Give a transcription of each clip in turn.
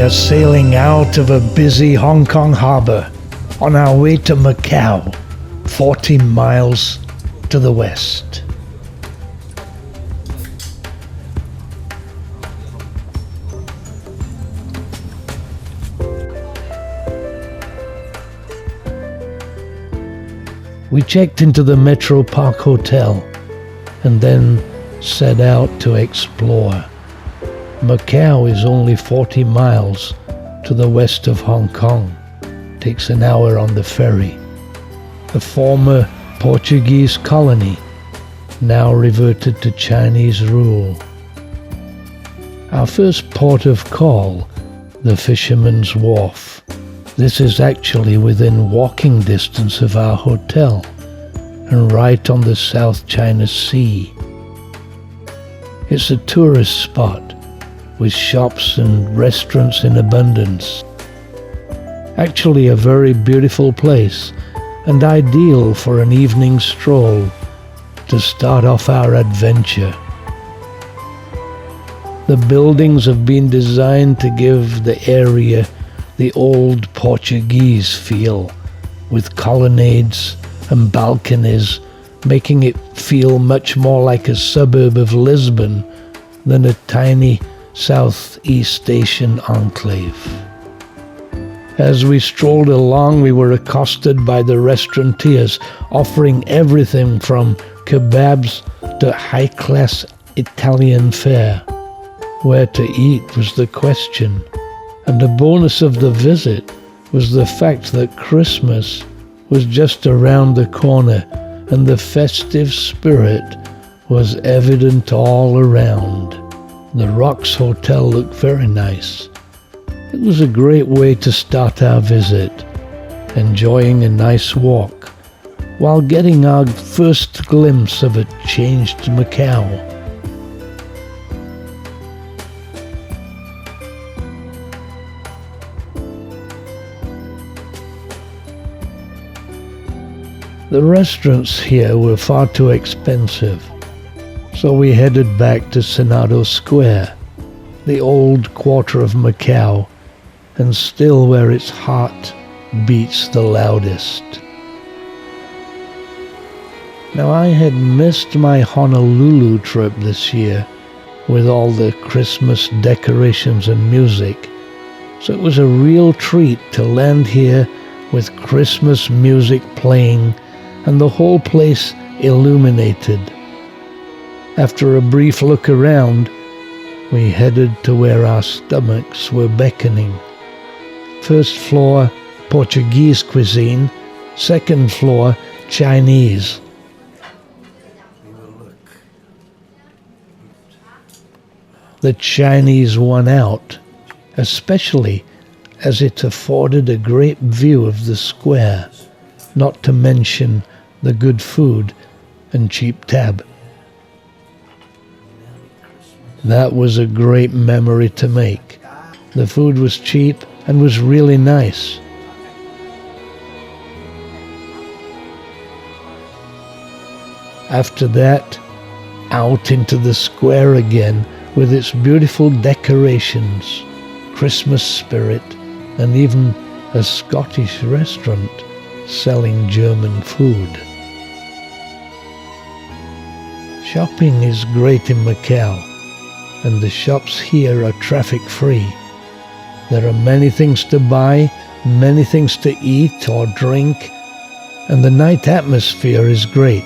are sailing out of a busy Hong Kong harbor on our way to Macau, 40 miles to the west. We checked into the Metro Park Hotel and then set out to explore. Macau is only 40 miles to the west of Hong Kong. Takes an hour on the ferry. A former Portuguese colony, now reverted to Chinese rule. Our first port of call, the Fisherman's Wharf. This is actually within walking distance of our hotel and right on the South China Sea. It's a tourist spot with shops and restaurants in abundance. Actually a very beautiful place and ideal for an evening stroll to start off our adventure. The buildings have been designed to give the area the old Portuguese feel, with colonnades and balconies, making it feel much more like a suburb of Lisbon than a tiny Southeast Asian enclave. As we strolled along, we were accosted by the restaurateurs offering everything from kebabs to high-class Italian fare. Where to eat was the question, and the bonus of the visit was the fact that Christmas was just around the corner and the festive spirit was evident all around. The Rocks Hotel looked very nice. It was a great way to start our visit, enjoying a nice walk while getting our first glimpse of a changed Macau. The restaurants here were far too expensive, so we headed back to Senado Square, the old quarter of Macau, and still where its heart beats the loudest. Now I had missed my Honolulu trip this year with all the Christmas decorations and music, so it was a real treat to land here with Christmas music playing and the whole place illuminated. After a brief look around, we headed to where our stomachs were beckoning. First floor, Portuguese cuisine. Second floor, Chinese. The Chinese won out, especially as it afforded a great view of the square, not to mention the good food and cheap tab. That was a great memory to make. The food was cheap and was really nice. After that, out into the square again with its beautiful decorations, Christmas spirit, and even a Scottish restaurant selling German food. Shopping is great in Macau, and the shops here are traffic-free. There are many things to buy, many things to eat or drink, and the night atmosphere is great.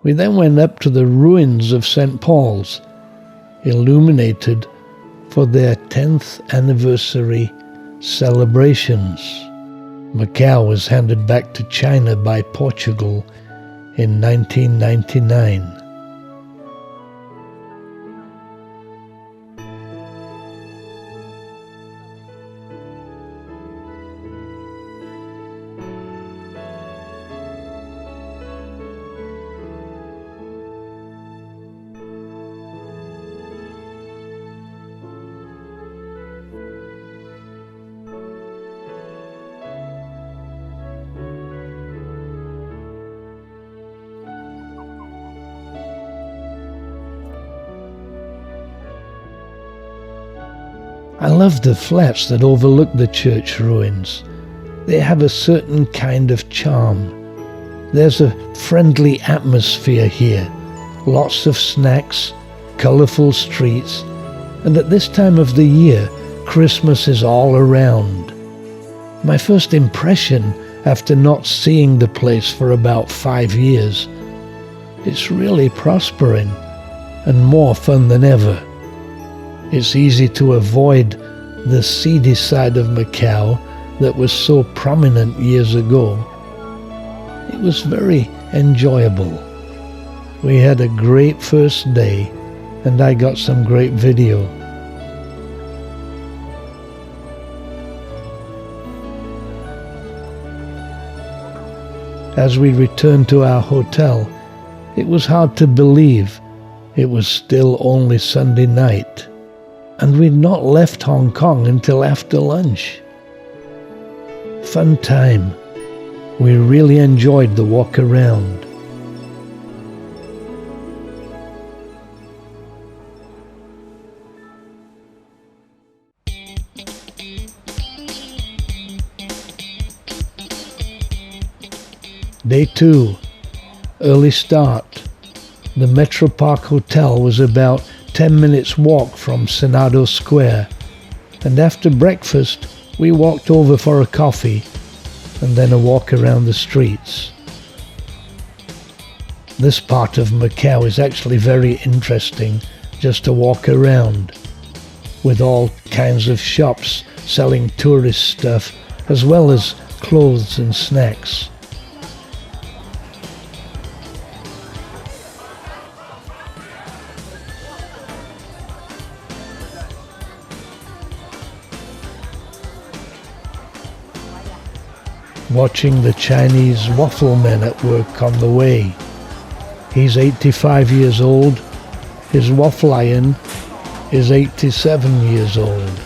We then went up to the ruins of St. Paul's, illuminated for their 10th anniversary celebrations. Macau was handed back to China by Portugal in 1999. I love the flats that overlook the church ruins. They have a certain kind of charm. There's a friendly atmosphere here, lots of snacks, colourful streets, and at this time of the year, Christmas is all around. My first impression after not seeing the place for about 5 years, it's really prospering and more fun than ever. It's easy to avoid the seedy side of Macau that was so prominent years ago. It was very enjoyable. We had a great first day, and I got some great video. As we returned to our hotel, it was hard to believe it was still only Sunday night, and we'd not left Hong Kong until after lunch. Fun time. We really enjoyed the walk around. Day 2. Early start. The Metro Park Hotel was about 10 minutes walk from Senado Square, and after breakfast we walked over for a coffee and then a walk around the streets. This part of Macau is actually very interesting just to walk around, with all kinds of shops selling tourist stuff as well as clothes and snacks. Watching the Chinese waffle men at work on the way. He's 85 years old. His waffle iron is 87 years old.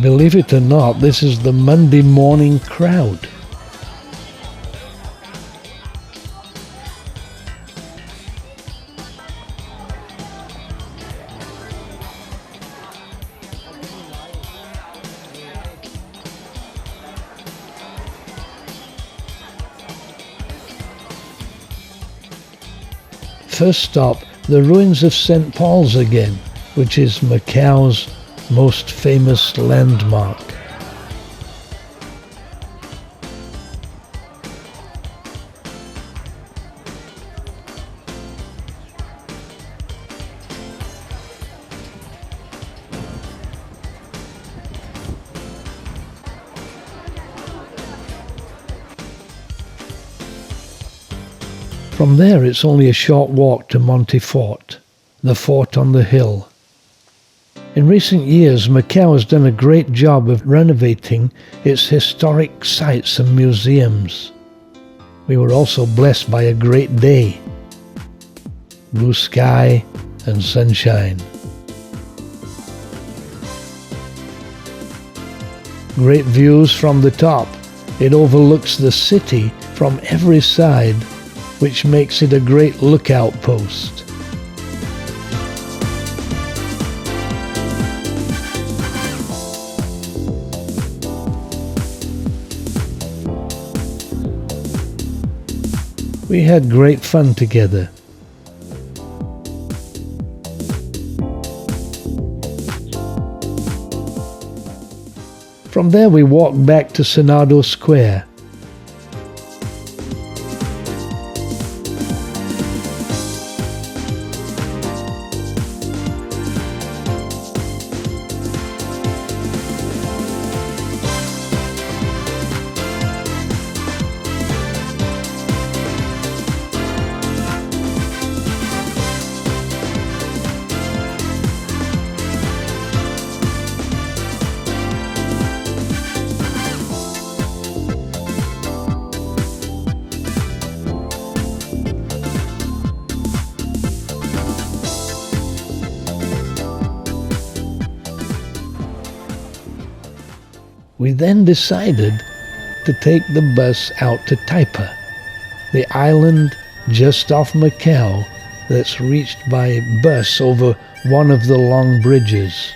Believe it or not, this is the Monday morning crowd. First stop, the ruins of St. Paul's again, which is Macau's most famous landmark. From there it's only a short walk to Monte Fort, the fort on the hill. In recent years, Macau has done a great job of renovating its historic sites and museums. We were also blessed by a great day. Blue sky and sunshine. Great views from the top. It overlooks the city from every side, which makes it a great lookout post. We had great fun together. From there we walked back to Senado Square. We then decided to take the bus out to Taipa, the island just off Macau that's reached by bus over one of the long bridges.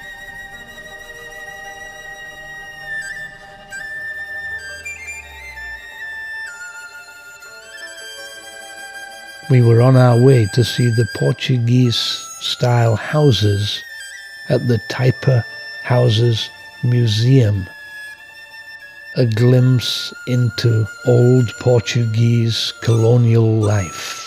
We were on our way to see the Portuguese-style houses at the Taipa Houses Museum, a glimpse into old Portuguese colonial life.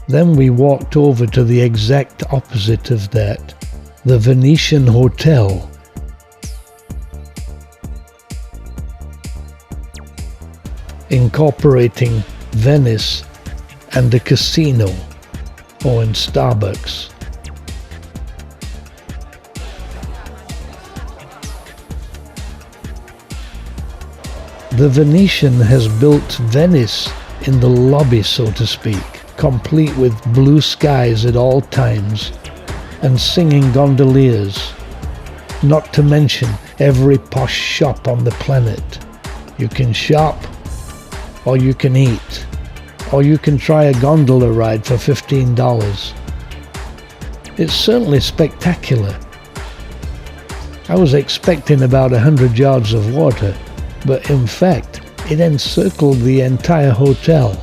Then we walked over to the exact opposite of that, the Venetian Hotel. Incorporating Venice and a casino, or in Starbucks. The Venetian has built Venice in the lobby, so to speak, complete with blue skies at all times and singing gondoliers, not to mention every posh shop on the planet. You can shop, or you can eat, or you can try a gondola ride for $15. It's certainly spectacular. I was expecting about 100 yards of water, but in fact, it encircled the entire hotel.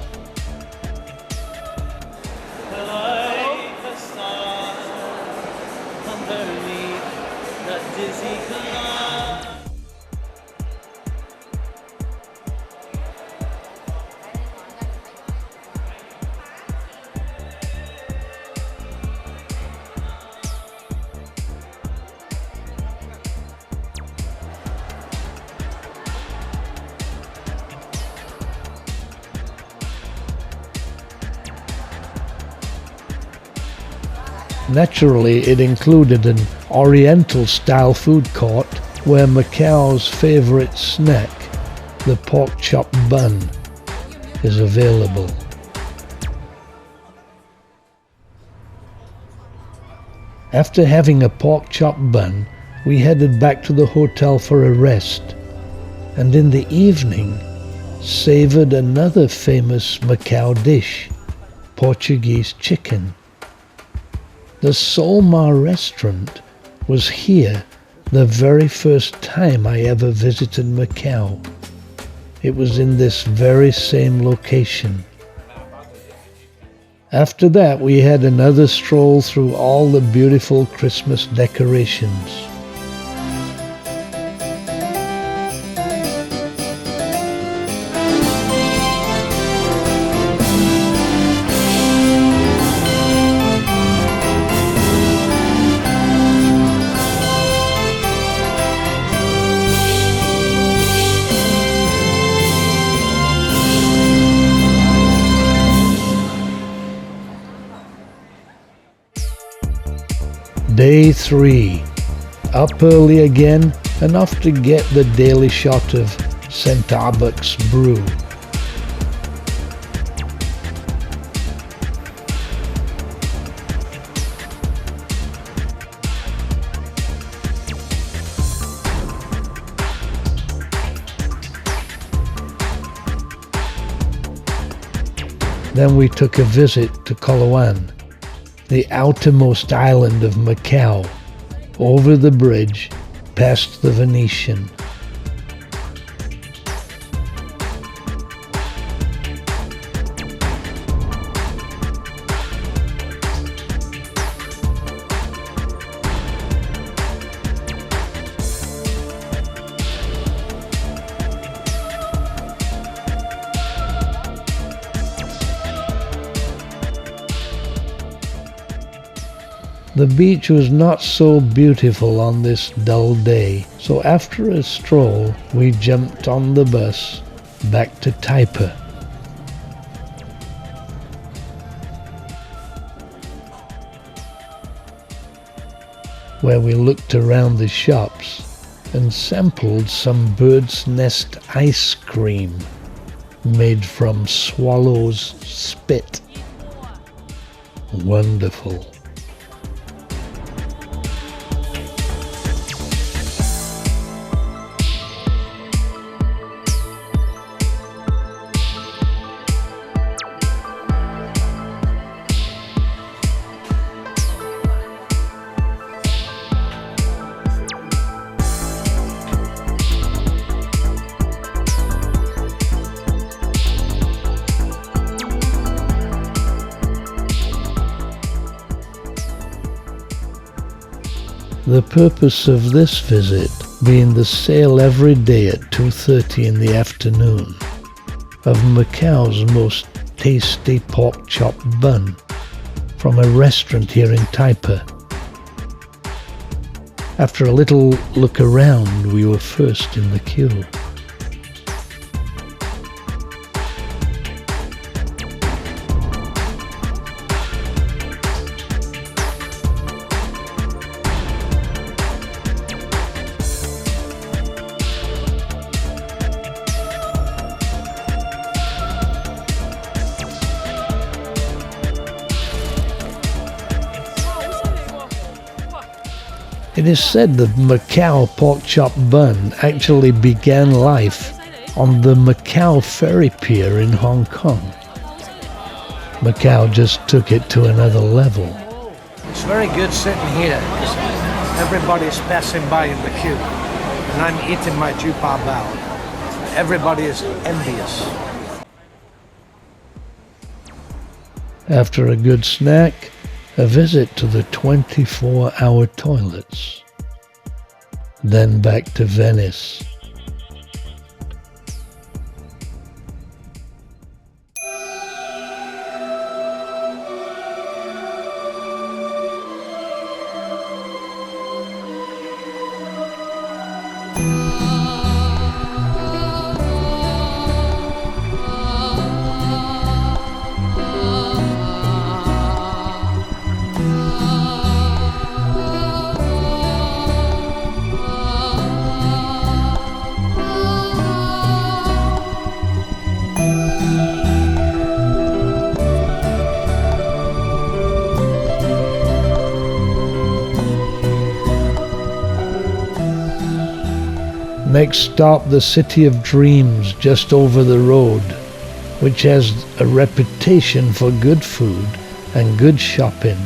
Naturally, it included an Oriental-style food court where Macau's favorite snack, the pork chop bun, is available. After having a pork chop bun, we headed back to the hotel for a rest, and in the evening savored another famous Macau dish, Portuguese chicken. The Solmar restaurant was here the very first time I ever visited Macau. It was in this very same location. After that, we had another stroll through all the beautiful Christmas decorations. Day 3. Up early again and off to get the daily shot of Starbucks brew. Then we took a visit to Coloane, the outermost island of Macau, over the bridge, past the Venetian. The beach was not so beautiful on this dull day, so after a stroll, we jumped on the bus back to Taipa. Where we looked around the shops and sampled some bird's nest ice cream, made from swallow's spit. Wonderful. The purpose of this visit being the sale every day at 2:30 in the afternoon of Macau's most tasty pork chop bun from a restaurant here in Taipa. After a little look around, we were first in the queue. It is said that Macau pork chop bun actually began life on the Macau ferry pier in Hong Kong. Macau just took it to another level. It's very good sitting here because everybody's passing by in the queue and I'm eating my jupa bao. Everybody is envious. After a good snack, a visit to the 24-hour toilets. Then back to Venice. Next stop, the City of Dreams just over the road, which has a reputation for good food and good shopping,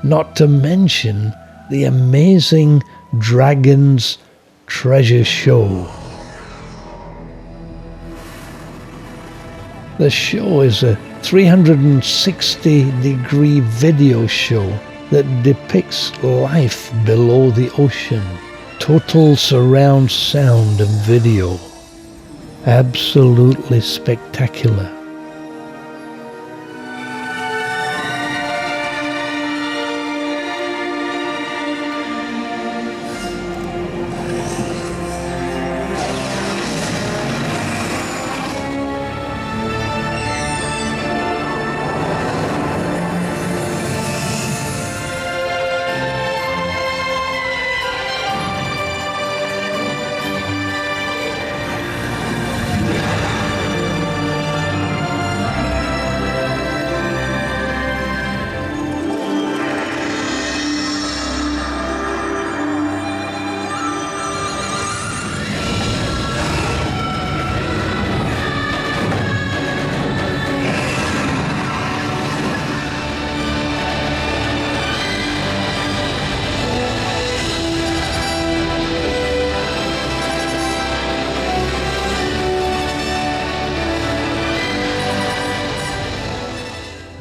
not to mention the amazing Dragon's Treasure Show. The show is a 360-degree video show that depicts life below the ocean. Total surround sound and video. Absolutely spectacular.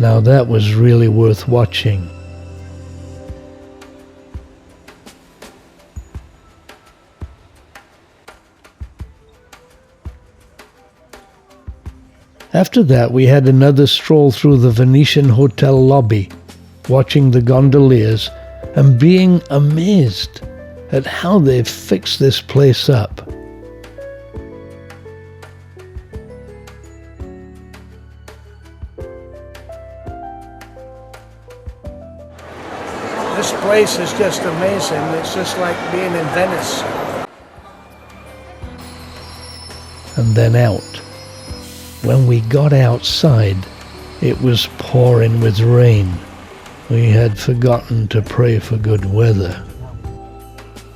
Now that was really worth watching. After that, we had another stroll through the Venetian hotel lobby, watching the gondoliers and being amazed at how they've fixed this place up. This place is just amazing. It's just like being in Venice. And then out. When we got outside, it was pouring with rain. We had forgotten to pray for good weather.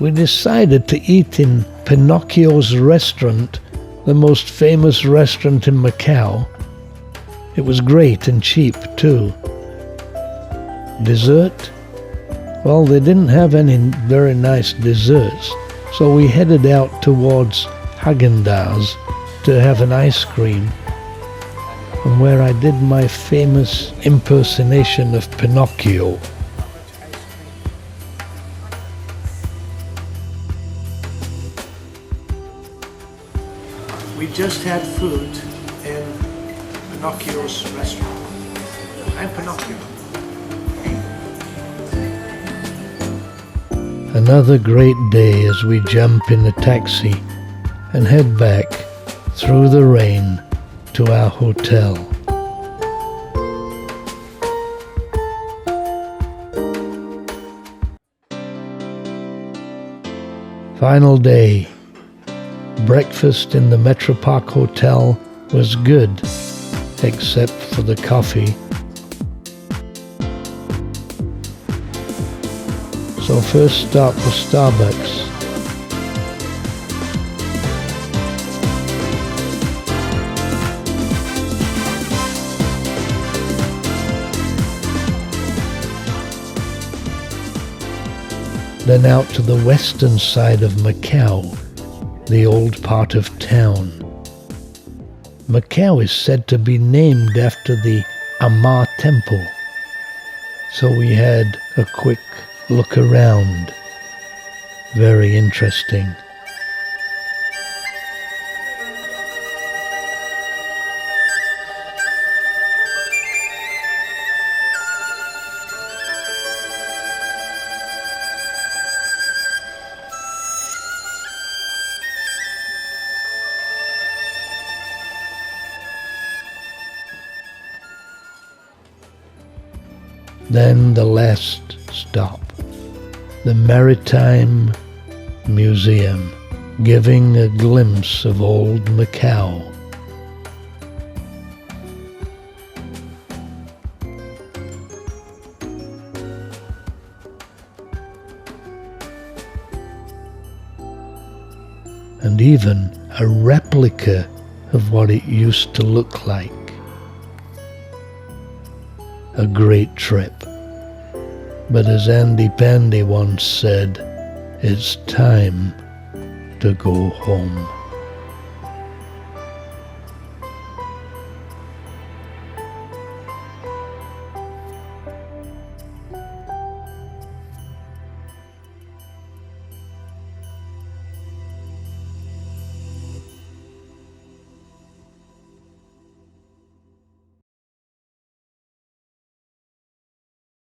We decided to eat in Pinocchio's restaurant, the most famous restaurant in Macau. It was great and cheap too. Dessert? Well, they didn't have any very nice desserts, so we headed out towards Häagen-Dazs to have an ice cream, and where I did my famous impersonation of Pinocchio. We just had food in Pinocchio's restaurant. I'm Pinocchio. Another great day as we jump in a taxi and head back through the rain to our hotel. Final day. Breakfast in the Metropark Hotel was good, except for the coffee. So first stop was Starbucks. Then out to the western side of Macau, the old part of town. Macau is said to be named after the Amar Temple, so we had a quick look around. Very interesting. Then the last stop, the Maritime Museum, giving a glimpse of old Macau. And even a replica of what it used to look like. A great trip. But as Andy Pandy once said, it's time to go home.